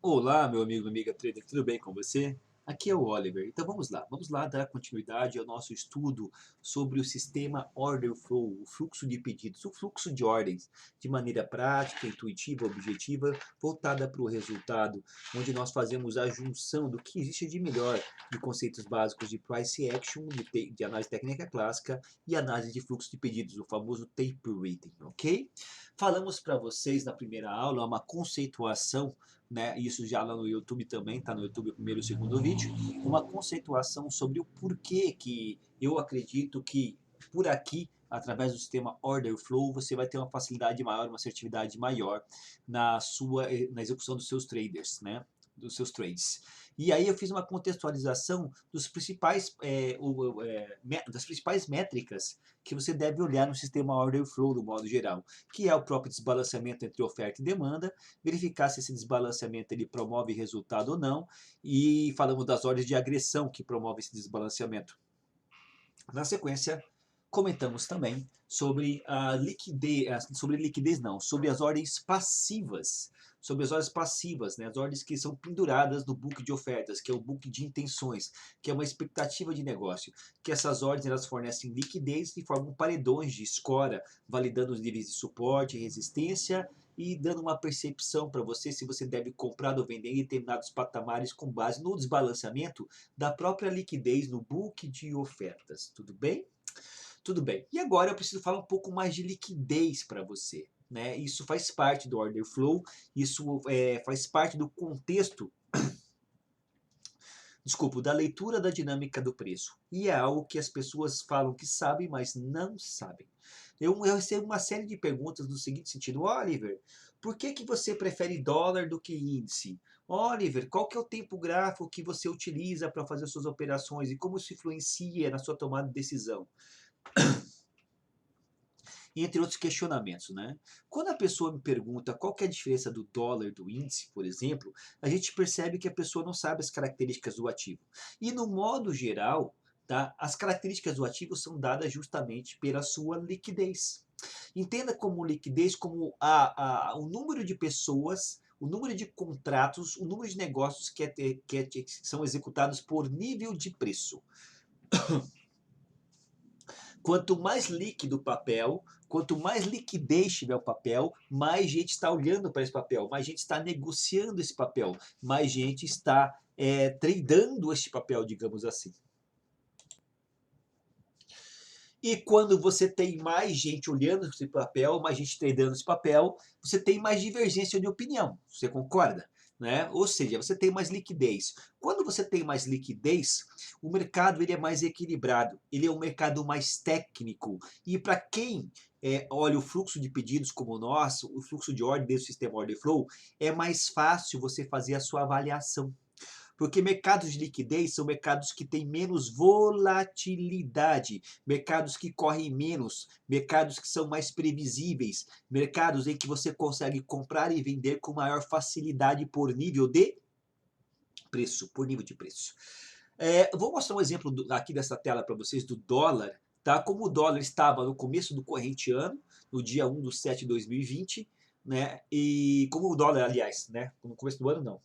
Olá, meu amigo, minha amiga trader, tudo bem com você? Aqui é o Oliver. Então vamos lá dar continuidade ao nosso estudo sobre o sistema Order Flow, o fluxo de pedidos, o fluxo de ordens, de maneira prática, intuitiva, objetiva, voltada para o resultado, onde nós fazemos a junção do que existe de melhor de conceitos básicos de price action, de análise técnica clássica e análise de fluxo de pedidos, o famoso tape reading, ok? Falamos para vocês na primeira aula uma conceituação, né, isso já lá no YouTube também, está no YouTube o primeiro e o segundo vídeo, uma conceituação sobre o porquê que eu acredito que por aqui, através do sistema Order Flow, você vai ter uma facilidade maior, uma assertividade maior na execução dos seus traders, né? Dos seus trades. E aí eu fiz uma contextualização das principais métricas que você deve olhar no sistema Order Flow, do modo geral, que é o próprio desbalanceamento entre oferta e demanda, verificar se esse desbalanceamento ele promove resultado ou não, e falamos das ordens de agressão que promove esse desbalanceamento. Na sequência, comentamos também sobre a liquidez, sobre as ordens passivas, né, as ordens que são penduradas no book de ofertas, que é o book de intenções, que é uma expectativa de negócio, que essas ordens elas fornecem liquidez e formam paredões de escora, validando os níveis de suporte e resistência e dando uma percepção para você se você deve comprar ou vender em determinados patamares com base no desbalanceamento da própria liquidez no book de ofertas. Tudo bem? Tudo bem. E agora eu preciso falar um pouco mais de liquidez para você. Né? Isso faz parte do order flow, isso faz parte do contexto, da leitura da dinâmica do preço. E é algo que as pessoas falam que sabem, mas não sabem. Eu recebo uma série de perguntas no seguinte sentido: Oliver, por que você prefere dólar do que índice? Oliver, qual que é o tempo gráfico que você utiliza para fazer suas operações e como isso influencia na sua tomada de decisão? Entre outros questionamentos, né? Quando a pessoa me pergunta qual que é a diferença do dólar do índice, por exemplo, a gente percebe que a pessoa não sabe as características do ativo. E no modo geral, tá, as características do ativo são dadas justamente pela sua liquidez. Entenda como liquidez como o número de pessoas, o número de contratos, o número de negócios que são executados por nível de preço. Quanto mais líquido o papel, quanto mais liquidez tiver o papel, mais gente está olhando para esse papel, mais gente está negociando esse papel, mais gente está tradando este papel, digamos assim. E quando você tem mais gente olhando esse papel, mais gente tradando esse papel, você tem mais divergência de opinião. Você concorda? Né? Ou seja, você tem mais liquidez. Quando você tem mais liquidez, o mercado ele é mais equilibrado, ele é um mercado mais técnico. E para quem olha o fluxo de pedidos como o nosso, o fluxo de ordem desse sistema Order Flow, é mais fácil você fazer a sua avaliação. Porque mercados de liquidez são mercados que têm menos volatilidade, mercados que correm menos, mercados que são mais previsíveis, mercados em que você consegue comprar e vender com maior facilidade por nível de preço, vou mostrar um exemplo aqui dessa tela para vocês do dólar, tá? Como o dólar estava no começo do corrente ano, no dia 1/7/2020, né? E como o dólar, aliás, né? No começo do ano não,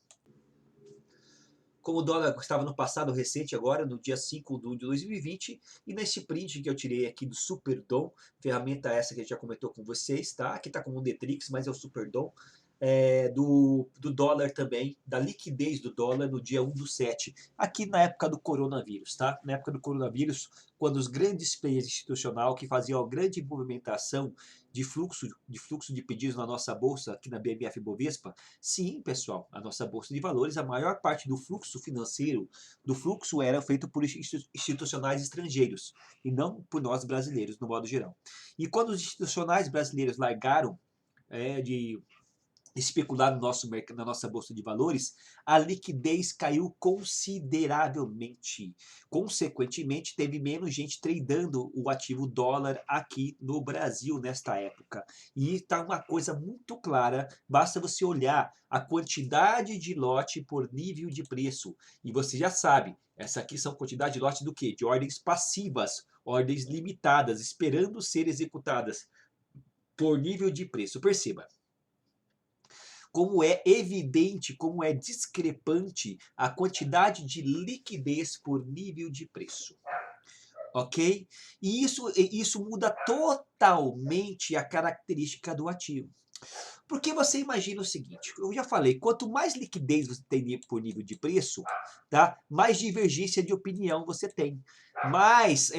como o dólar estava no passado recente agora, no dia 5 de 2020, e nesse print que eu tirei aqui do Superdom, ferramenta essa que a gente já comentou com vocês, tá? Aqui está como um Detrix, mas é o Superdom, do dólar também, da liquidez do dólar no dia 1/7, aqui na época do coronavírus, tá? Na época do coronavírus, quando os grandes players institucional que faziam a grande movimentação de fluxo de pedidos na nossa bolsa, aqui na BMF Bovespa, sim, pessoal, a nossa bolsa de valores, a maior parte do fluxo financeiro, do fluxo era feito por institucionais estrangeiros, e não por nós brasileiros, no modo geral. E quando os institucionais brasileiros largaram de especular na nossa bolsa de valores, a liquidez caiu consideravelmente. Consequentemente, teve menos gente tradando o ativo dólar aqui no Brasil nesta época. E está uma coisa muito clara, basta você olhar a quantidade de lote por nível de preço. E você já sabe, essa aqui são quantidade de lote do quê? De ordens passivas, ordens limitadas, esperando ser executadas por nível de preço. Perceba. como é evidente, como é discrepante a quantidade de liquidez por nível de preço. Ok? E isso muda totalmente a característica do ativo. Porque você imagina o seguinte, eu já falei, quanto mais liquidez você tem por nível de preço, tá? Mais divergência de opinião você tem. Mais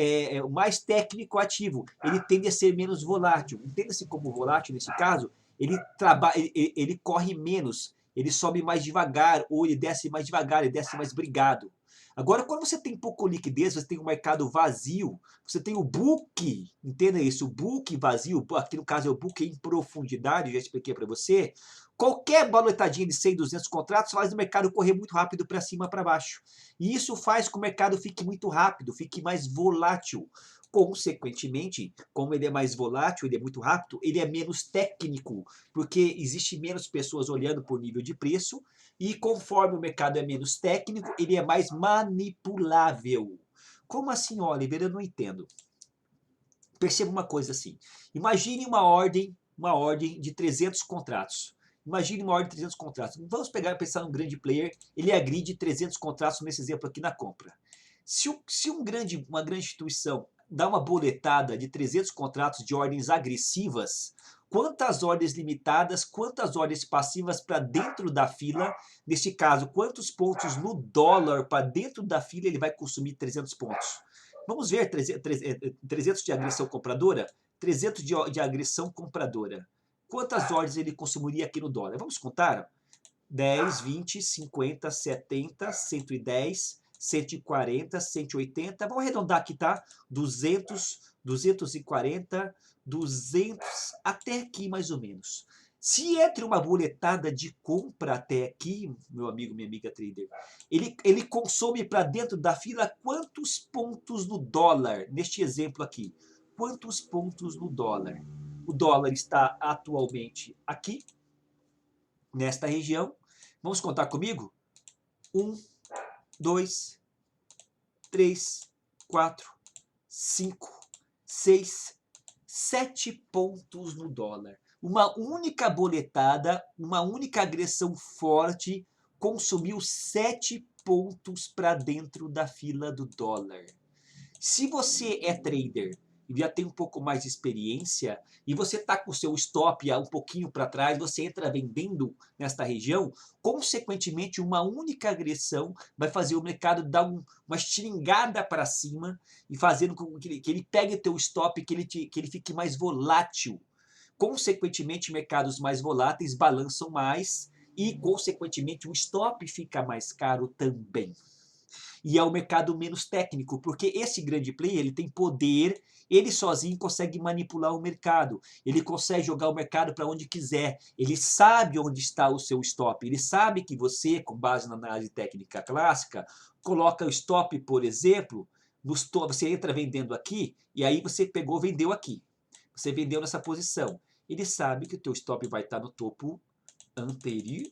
técnico ativo, ele tende a ser menos volátil. Entenda-se como volátil nesse caso, ele corre menos, ele sobe mais devagar, ou ele desce mais devagar, ele desce mais brigado. Agora, quando você tem pouco liquidez, você tem um mercado vazio, você tem o book, entenda isso, o book vazio, aqui no caso é o book em profundidade, já expliquei para você. Qualquer boletadinha de 100, 200 contratos faz o mercado correr muito rápido para cima, para baixo. E isso faz com que o mercado fique muito rápido, fique mais volátil. Consequentemente, como ele é mais volátil, ele é muito rápido, ele é menos técnico, porque existe menos pessoas olhando por nível de preço, e conforme o mercado é menos técnico, ele é mais manipulável. Como assim, Oliver? Eu não entendo. Perceba uma coisa assim. Imagine uma ordem de 300 contratos. Imagine uma ordem de 300 contratos. Vamos pensar num grande player, ele agride 300 contratos nesse exemplo aqui na compra. Se uma grande instituição dá uma boletada de 300 contratos de ordens agressivas, quantas ordens limitadas, quantas ordens passivas para dentro da fila, neste caso, quantos pontos no dólar para dentro da fila ele vai consumir 300 pontos? Vamos ver 300 de agressão compradora? 300 de agressão compradora. Quantas ordens ele consumiria aqui no dólar? Vamos contar? 10, 20, 50, 70, 110, 140, 180. Vamos arredondar aqui, tá? 200, 240, 200, até aqui mais ou menos. Se entre uma boletada de compra até aqui, meu amigo, minha amiga trader, ele consome para dentro da fila quantos pontos no dólar? Neste exemplo aqui, quantos pontos no dólar? O dólar está atualmente aqui, nesta região. Vamos contar comigo? 1, 2, 3, 4, 5, 6, 7 pontos no dólar. Uma única boletada, uma única agressão forte consumiu 7 pontos para dentro da fila do dólar. Se você é trader e já tem um pouco mais de experiência e você está com o seu stop um pouquinho para trás, você entra vendendo nesta região, consequentemente uma única agressão vai fazer o mercado dar uma estilingada para cima e fazendo com que ele pegue o teu stop, que ele fique mais volátil. Consequentemente, mercados mais voláteis balançam mais e, consequentemente, o stop fica mais caro também. E é o mercado menos técnico, porque esse grande player ele tem poder, ele sozinho consegue manipular o mercado, ele consegue jogar o mercado para onde quiser, ele sabe onde está o seu stop, ele sabe que você, com base na análise técnica clássica, coloca o stop, por exemplo, você entra vendendo aqui, e aí você pegou, vendeu aqui, você vendeu nessa posição, ele sabe que o teu stop vai estar no topo anterior,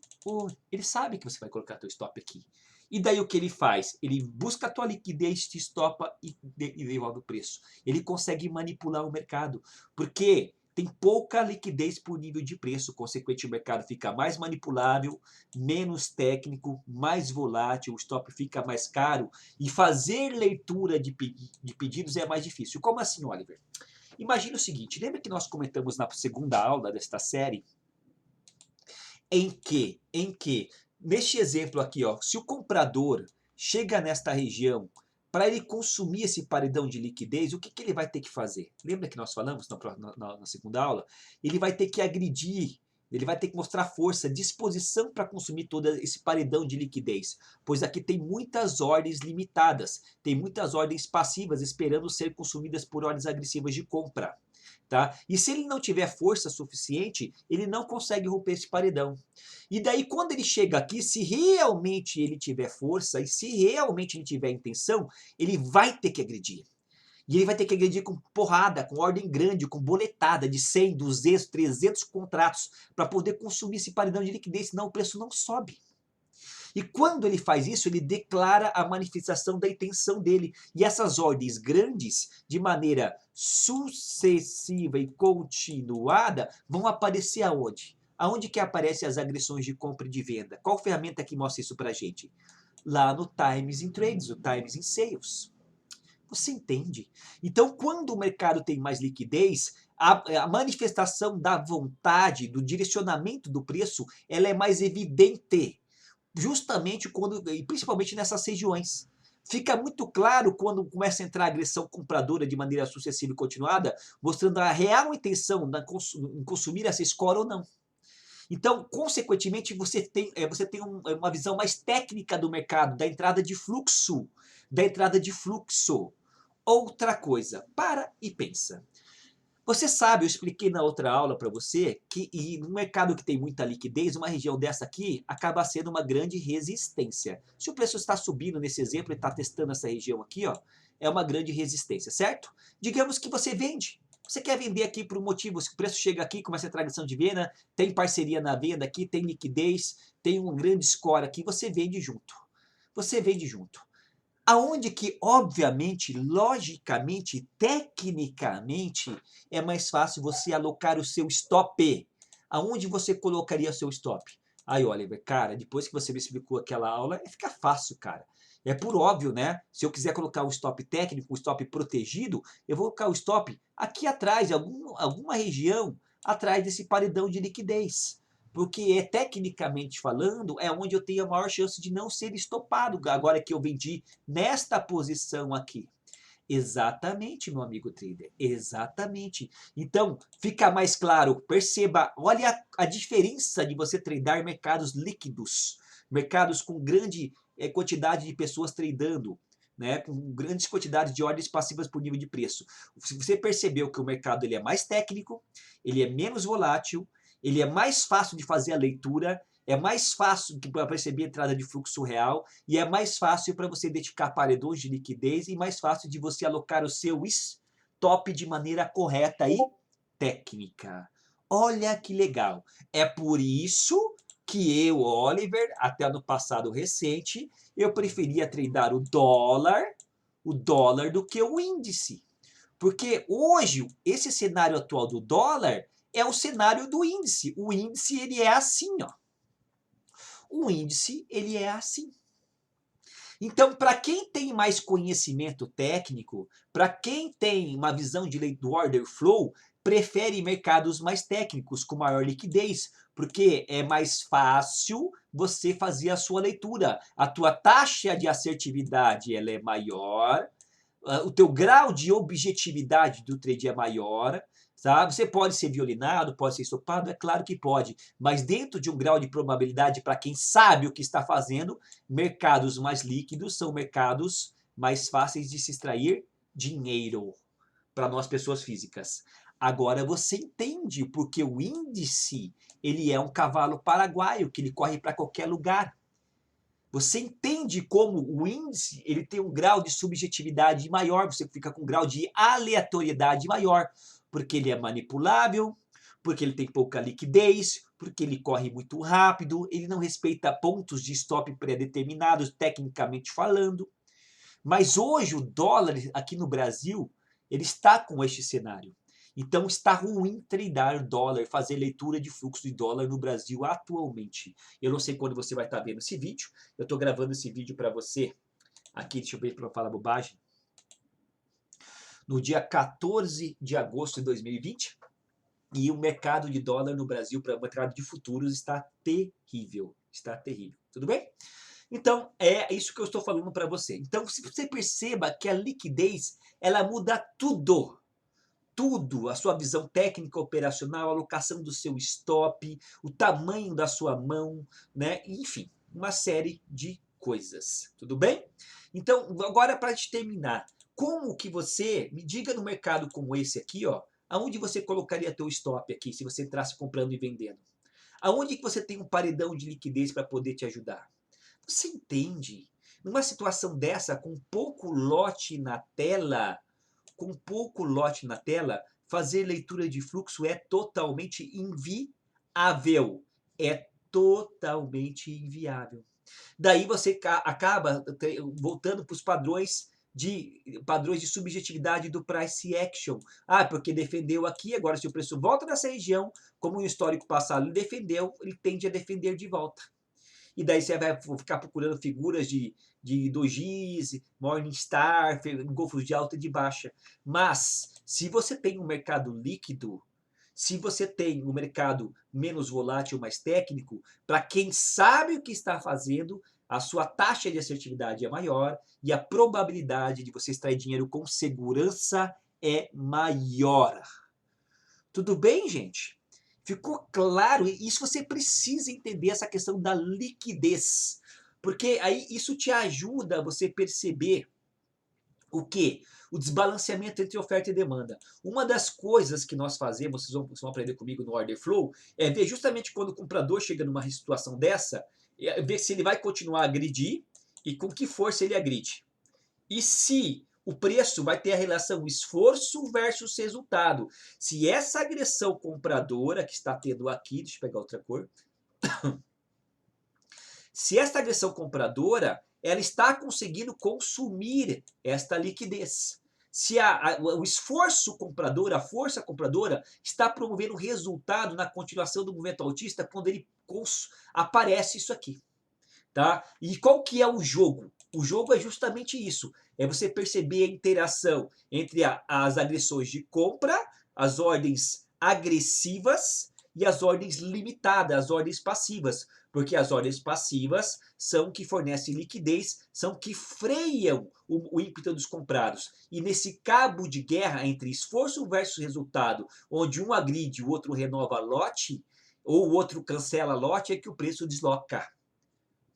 ele sabe que você vai colocar teu stop aqui. E daí o que ele faz? Ele busca a tua liquidez, te estopa e devolve o preço. Ele consegue manipular o mercado, porque tem pouca liquidez por nível de preço, consequentemente o mercado fica mais manipulável, menos técnico, mais volátil, o stop fica mais caro e fazer leitura de pedidos é mais difícil. Como assim, Oliver? Imagina o seguinte, lembra que nós comentamos na segunda aula desta série em que, neste exemplo aqui, ó, se o comprador chega nesta região para ele consumir esse paredão de liquidez, o que ele vai ter que fazer? Lembra que nós falamos na segunda aula? Ele vai ter que agredir, ele vai ter que mostrar força, disposição para consumir todo esse paredão de liquidez, pois aqui tem muitas ordens limitadas, tem muitas ordens passivas esperando ser consumidas por ordens agressivas de compra. Tá? E se ele não tiver força suficiente, ele não consegue romper esse paredão. E daí quando ele chega aqui, se realmente ele tiver força e se realmente ele tiver intenção, ele vai ter que agredir. E ele vai ter que agredir com porrada, com ordem grande, com boletada de 100, 200, 300 contratos para poder consumir esse paredão de liquidez, senão o preço não sobe. E quando ele faz isso, ele declara a manifestação da intenção dele. E essas ordens grandes, de maneira sucessiva e continuada, vão aparecer aonde? Aonde que aparecem as agressões de compra e de venda? Qual ferramenta que mostra isso para a gente? Lá no Times in Trades, o Times in Sales. Você entende? Então, quando o mercado tem mais liquidez, a manifestação da vontade, do direcionamento do preço, ela é mais evidente, justamente quando, e principalmente nessas regiões. Fica muito claro quando começa a entrar a agressão compradora de maneira sucessiva e continuada, mostrando a real intenção em consumir essa score ou não. Então, consequentemente, você tem uma visão mais técnica do mercado, da entrada de fluxo. Da entrada de fluxo. Outra coisa, para e pensa. Você sabe, eu expliquei na outra aula para você, que no mercado que tem muita liquidez, uma região dessa aqui acaba sendo uma grande resistência. Se o preço está subindo nesse exemplo e está testando essa região aqui, ó, é uma grande resistência, certo? Digamos que você vende. Você quer vender aqui por um motivo, se o preço chega aqui, começa a tradição de venda, tem parceria na venda aqui, tem liquidez, tem um grande score aqui, você vende junto. Você vende junto. Aonde que, obviamente, logicamente, tecnicamente, é mais fácil você alocar o seu stop. Aonde você colocaria o seu stop? Aí, Oliver, cara, depois que você me explicou aquela aula, fica fácil, cara. É por óbvio, né? Se eu quiser colocar um stop técnico, um stop protegido, eu vou colocar o stop aqui atrás, em alguma região atrás desse paredão de liquidez. Porque, tecnicamente falando, é onde eu tenho a maior chance de não ser estopado, agora que eu vendi nesta posição aqui. Exatamente, meu amigo trader, exatamente. Então, fica mais claro, perceba, olha a diferença de você tradar mercados líquidos, mercados com grande quantidade de pessoas tradando, né, com grandes quantidades de ordens passivas por nível de preço. Se você percebeu que o mercado ele é mais técnico, ele é menos volátil, ele é mais fácil de fazer a leitura, é mais fácil para perceber a entrada de fluxo real e é mais fácil para você identificar paredões de liquidez e mais fácil de você alocar o seu stop de maneira correta e técnica. Olha que legal. É por isso que eu, Oliver, até no passado recente, eu preferia tradar o dólar do que o índice. Porque hoje, esse cenário atual do dólar é o cenário do índice. O índice ele é assim, ó. O índice ele é assim. Então, para quem tem mais conhecimento técnico, para quem tem uma visão de lei do order flow, prefere mercados mais técnicos, com maior liquidez, porque é mais fácil você fazer a sua leitura. A tua taxa de assertividade ela é maior, o teu grau de objetividade do trade é maior, sabe? Você pode ser violinado, pode ser estopado, é claro que pode, mas dentro de um grau de probabilidade para quem sabe o que está fazendo, mercados mais líquidos são mercados mais fáceis de se extrair dinheiro para nós pessoas físicas. Agora você entende porque o índice ele é um cavalo paraguaio que ele corre para qualquer lugar. Você entende como o índice ele tem um grau de subjetividade maior, você fica com um grau de aleatoriedade maior, porque ele é manipulável, porque ele tem pouca liquidez, porque ele corre muito rápido, ele não respeita pontos de stop pré-determinados, tecnicamente falando. Mas hoje o dólar aqui no Brasil, ele está com este cenário. Então está ruim tradar dólar, fazer leitura de fluxo de dólar no Brasil atualmente. Eu não sei quando você vai estar vendo esse vídeo. Eu estou gravando esse vídeo para você. Aqui, deixa eu ver para não falar bobagem. No dia 14 de agosto de 2020. E o mercado de dólar no Brasil para o mercado de futuros está terrível. Está terrível. Tudo bem? Então, é isso que eu estou falando para você. Então, se você perceba que a liquidez, ela muda tudo. Tudo, a sua visão técnica operacional, a alocação do seu stop, o tamanho da sua mão, né? Enfim, uma série de coisas. Tudo bem? Então, agora para te terminar, como que você, me diga no mercado como esse aqui, ó, aonde você colocaria teu stop aqui, se você entrasse comprando e vendendo? Aonde que você tem um paredão de liquidez para poder te ajudar? Você entende? Numa situação dessa, com pouco lote na tela, fazer leitura de fluxo é totalmente inviável. É totalmente inviável. Daí você acaba voltando para os padrões de padrões de subjetividade do price action. Ah, porque defendeu aqui, agora se o preço volta nessa região, como no histórico passado ele defendeu, ele tende a defender de volta. E daí você vai ficar procurando figuras de dojis, Morningstar, golfos de alta e de baixa. Mas, se você tem um mercado líquido, se você tem um mercado menos volátil, mais técnico, para quem sabe o que está fazendo, a sua taxa de assertividade é maior e a probabilidade de você extrair dinheiro com segurança é maior. Tudo bem, gente? Ficou claro? Isso você precisa entender, essa questão da liquidez. Porque aí isso te ajuda a você perceber o quê? O desbalanceamento entre oferta e demanda. Uma das coisas que nós fazemos, vocês vão aprender comigo no Order Flow, é ver justamente quando o comprador chega numa situação dessa, ver se ele vai continuar a agredir e com que força ele agride. E se o preço vai ter a relação esforço versus resultado. Se essa agressão compradora que está tendo aqui, deixa eu pegar outra cor. Se essa agressão compradora, ela está conseguindo consumir esta liquidez. Se o esforço comprador, a força compradora, está promovendo resultado na continuação do movimento altista quando ele aparece isso aqui. Tá? E qual que é o jogo? O jogo é justamente isso. É você perceber a interação entre as agressões de compra, as ordens agressivas e as ordens limitadas, as ordens passivas. Porque as ordens passivas são que fornecem liquidez, são que freiam o ímpeto dos comprados. E nesse cabo de guerra entre esforço versus resultado, onde um agride, o outro renova lote, ou o outro cancela lote, é que o preço desloca.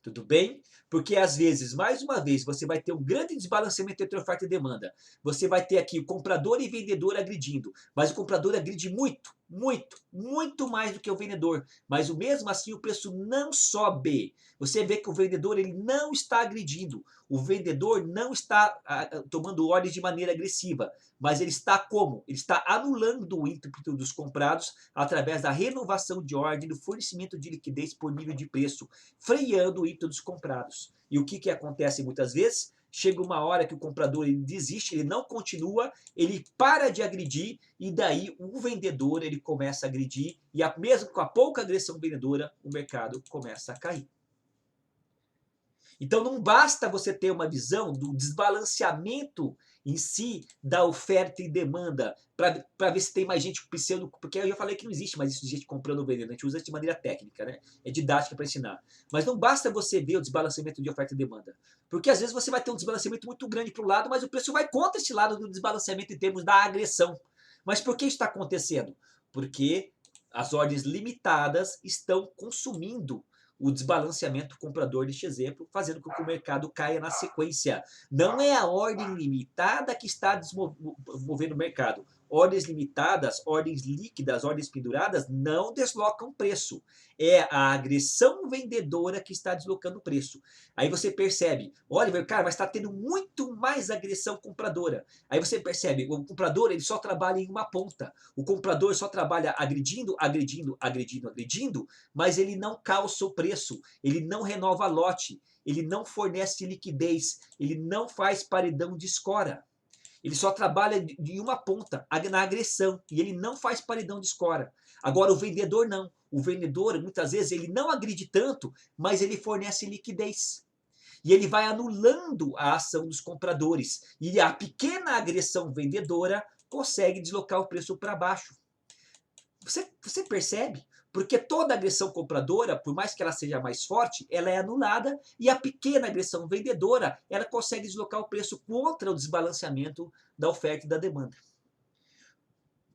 Tudo bem? Porque às vezes, mais uma vez, você vai ter um grande desbalanceamento entre oferta e demanda. Você vai ter aqui o comprador e vendedor agredindo, mas o comprador agride muito, muito, muito mais do que o vendedor. Mas mesmo assim o preço não sobe. Você vê que o vendedor ele não está agredindo. O vendedor não está tomando ordens de maneira agressiva. Mas ele está como? Ele está anulando o ímpeto dos comprados através da renovação de ordem, do fornecimento de liquidez por nível de preço, freando o ímpeto dos comprados. E o que acontece muitas vezes? Chega uma hora que o comprador ele desiste, ele não continua, ele para de agredir e daí o vendedor ele começa a agredir e mesmo com a pouca agressão vendedora, o mercado começa a cair. Então não basta você ter uma visão do desbalanceamento em si da oferta e demanda para ver se tem mais gente pseudo, porque eu já falei que não existe mais isso de gente comprando ou vendendo, a gente usa isso de maneira técnica, né? É didática para ensinar. Mas não basta você ver o desbalanceamento de oferta e demanda, porque às vezes você vai ter um desbalanceamento muito grande para um lado, mas o preço vai contra esse lado do desbalanceamento em termos da agressão. Mas por que isso está acontecendo? Porque as ordens limitadas estão consumindo o desbalanceamento comprador deste exemplo, fazendo com que o mercado caia na sequência. Não é a ordem limitada que está movendo o mercado. Ordens limitadas, ordens líquidas, ordens penduradas não deslocam preço. É a agressão vendedora que está deslocando o preço. Aí você percebe, Oliver, cara, mas está tendo muito mais agressão compradora. Aí você percebe, o comprador ele só trabalha em uma ponta. O comprador só trabalha agredindo, agredindo, agredindo, agredindo, mas ele não calça o preço, ele não renova lote, ele não fornece liquidez, ele não faz paredão de escora. Ele só trabalha de uma ponta, na agressão, e ele não faz paredão de escora. Agora o vendedor não. O vendedor, muitas vezes, ele não agride tanto, mas ele fornece liquidez. E ele vai anulando a ação dos compradores. E a pequena agressão vendedora consegue deslocar o preço para baixo. Você percebe? Porque toda agressão compradora, por mais que ela seja mais forte, ela é anulada e a pequena agressão vendedora, ela consegue deslocar o preço contra o desbalanceamento da oferta e da demanda.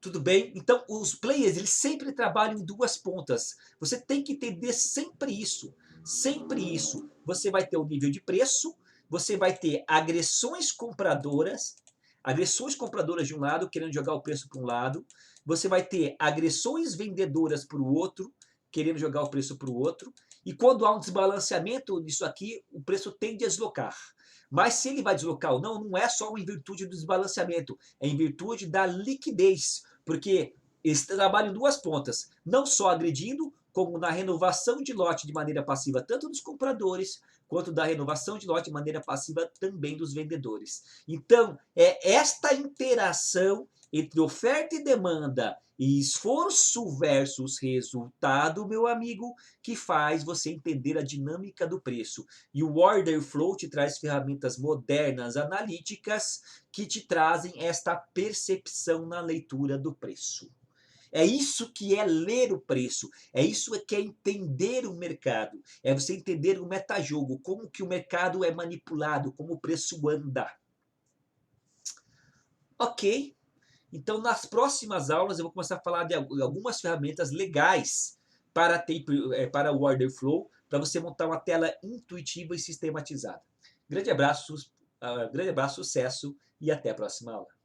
Tudo bem? Então, os players, eles sempre trabalham em duas pontas. Você tem que entender sempre isso. Sempre isso. Você vai ter o nível de preço, você vai ter agressões compradoras de um lado, querendo jogar o preço para um lado. Você vai ter agressões vendedoras para o outro, querendo jogar o preço para o outro. E quando há um desbalanceamento nisso aqui, o preço tende a deslocar. Mas se ele vai deslocar ou não, não é só em virtude do desbalanceamento, é em virtude da liquidez. Porque eles trabalham em duas pontas, não só agredindo, como na renovação de lote de maneira passiva, tanto dos compradores, quanto da renovação de lote de maneira passiva também dos vendedores. Então, é esta interação entre oferta e demanda e esforço versus resultado, meu amigo, que faz você entender a dinâmica do preço. E o Order Flow te traz ferramentas modernas, analíticas, que te trazem esta percepção na leitura do preço. É isso que é ler o preço, é isso que é entender o mercado, é você entender o metajogo, como que o mercado é manipulado, como o preço anda. Ok, então nas próximas aulas eu vou começar a falar de algumas ferramentas legais para o Order Flow, para você montar uma tela intuitiva e sistematizada. Grande abraço, sucesso e até a próxima aula.